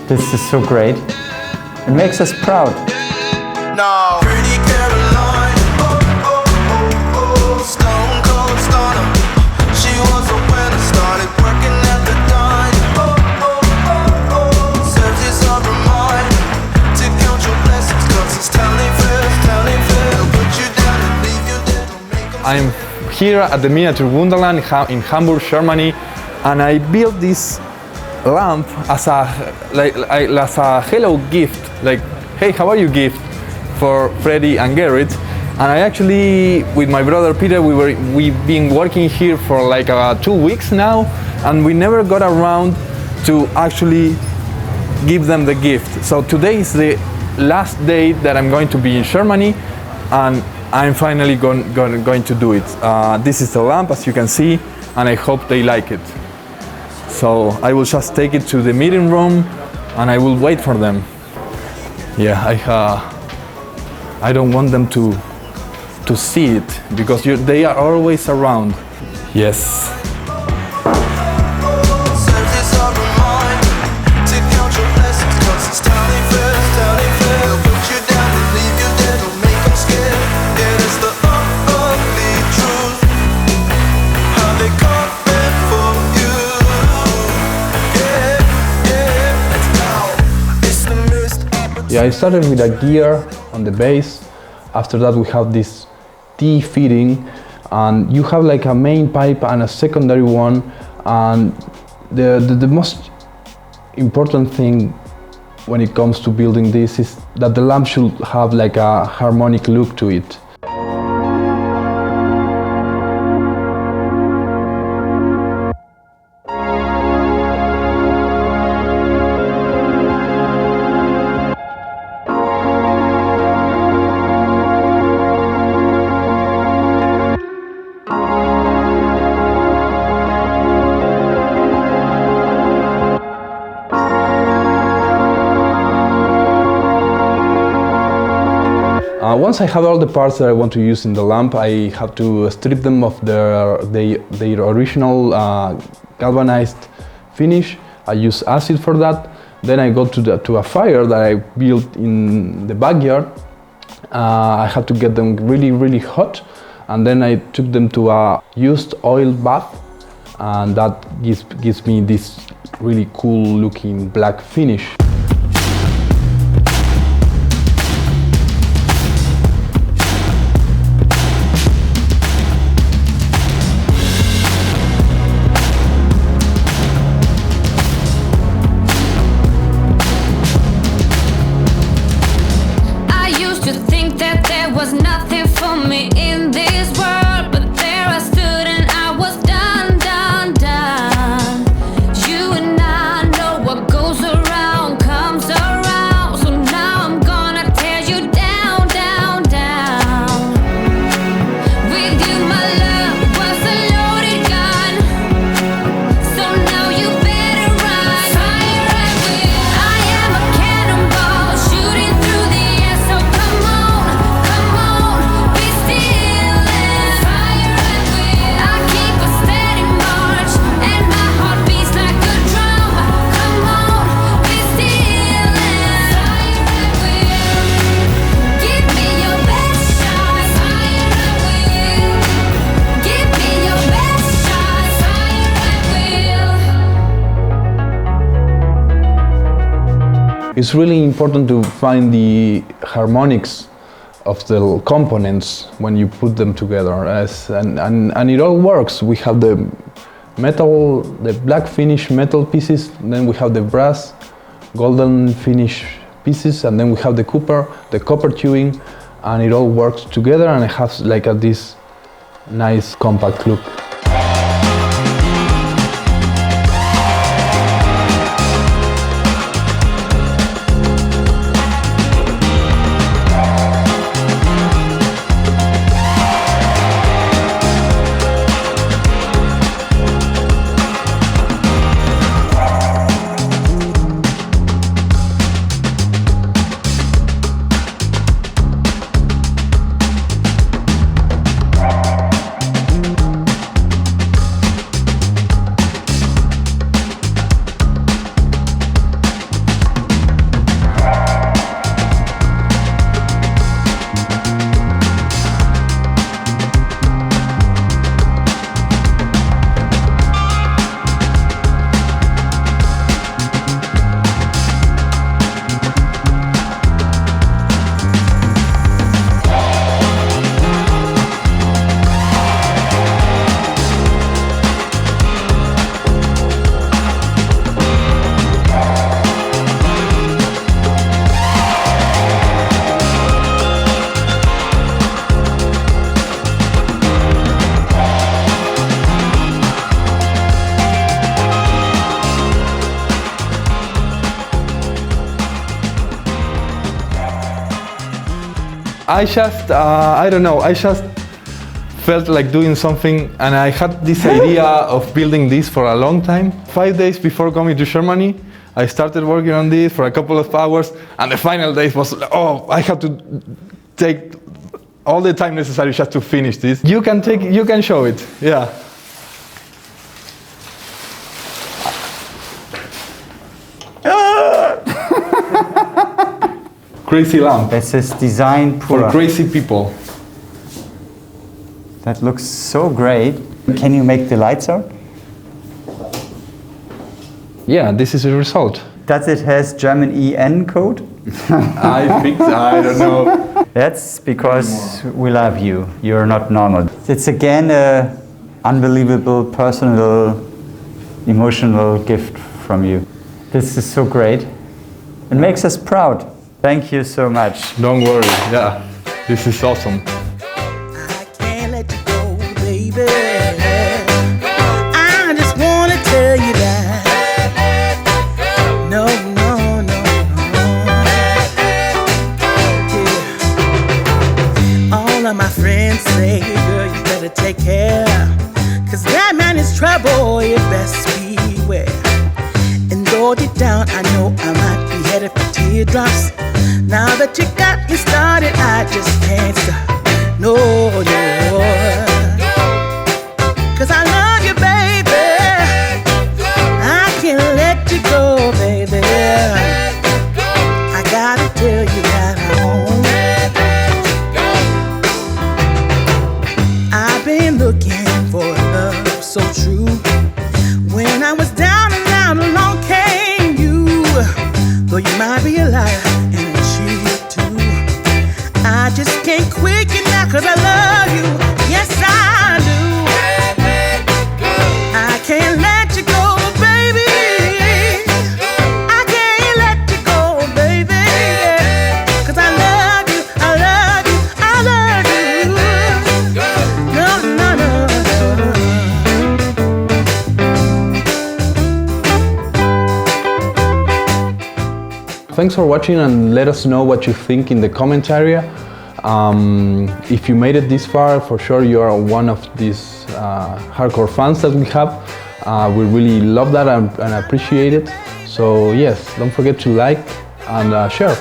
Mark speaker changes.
Speaker 1: This is so great. It makes us proud.
Speaker 2: No. Pretty Caroline, stone cold stunner. She was a winner, started working at the dime. Serves you some reminder to count your blessings, 'cause it's telling fair. Put you down and leave you there. Make 'em
Speaker 3: I'm here at the Miniatur Wunderland in Hamburg, Germany, and I built this lamp as a hello gift, like, hey, how are you gift for Freddie and Gerrit. And I actually, with my brother Peter, we've been working here for like 2 weeks now, and we never got around to actually give them the gift. So today is the last day that I'm going to be in Germany, and I'm finally going to do it. This is the lamp, as you can see, and I hope they like it. So I will just take it to the meeting room, and I will wait for them. Yeah, I don't want them to see it, because they are always around. Yes. Yeah, I started with a gear on the base. After that we have this T fitting, and you have like a main pipe and a secondary one, and the most important thing when it comes to building this is that the lamp should have like a harmonic look to it. Once I have all the parts that I want to use in the lamp, I have to strip them of their original galvanized finish. I use acid for that. Then I go to a fire that I built in the backyard. I had to get them really hot, and then I took them to a used oil bath, and that gives me this really cool looking black finish.
Speaker 4: Nothing for me in this world, but there I stood and I was done. You and I know what goes around comes around, so now I'm gonna tear you down. With you my love was a loaded gun, so now you better run. Fire and will, I am a cannonball shooting through the air, so come on. Be still and fire and will. I keep a steady march, and my heart beats like a drum. Come on, be still and fire and will. Give me your best shot, fire and will. Give me your best shot, fire and will.
Speaker 3: It's really important to find the harmonics of the components when you put them together, and it all works. We have the metal, the black finish metal pieces, then we have the brass golden finish pieces, and then we have the copper tubing, and it all works together, and it has like this nice compact look. I don't know, I just felt like doing something, and I had this idea of building this for a long time. 5 days before coming to Germany, I started working on this for a couple of hours, and the final days was, oh, I have to take all the time necessary just to finish this. You can show it, yeah. Crazy lamp
Speaker 1: This is design
Speaker 3: for
Speaker 1: pura.
Speaker 3: crazy people.
Speaker 1: That looks so great. Can you make the lights out?
Speaker 3: Yeah, this is the result.
Speaker 1: Does it has German EN code?
Speaker 3: I think, I don't know.
Speaker 1: That's because we love you. You're not normal. It's again a unbelievable personal, emotional gift from you. This is so great. It makes us proud. Thank you so much.
Speaker 3: Don't worry, yeah, this is awesome.
Speaker 5: I can't let you go, baby. I just wanna tell you that. No, no, no, no. Yeah. All of my friends say, girl, you better take care. 'Cause that man is trouble, you best beware. And though deep down, I know I might be headed for teardrops. Now that you got me started, I just can't stop. No, no. 'Cause I love you, baby. I can't let you go, baby. I gotta tell you that I won't. I've been looking for love so true. When I was down and out, along came you. Though you might be a liar and a cheat too, I just can't quit you now 'cause I love you. Yes, I do. I can't let you go, baby. I can't let you go, baby. 'Cause I love you, I love you, I love you. No, no, no, no.
Speaker 3: Thanks for watching, and let us know what you think in the comment area. If you made it this far, for sure you are one of these hardcore fans that we have. We really love that and appreciate it. So yes, don't forget to like and share.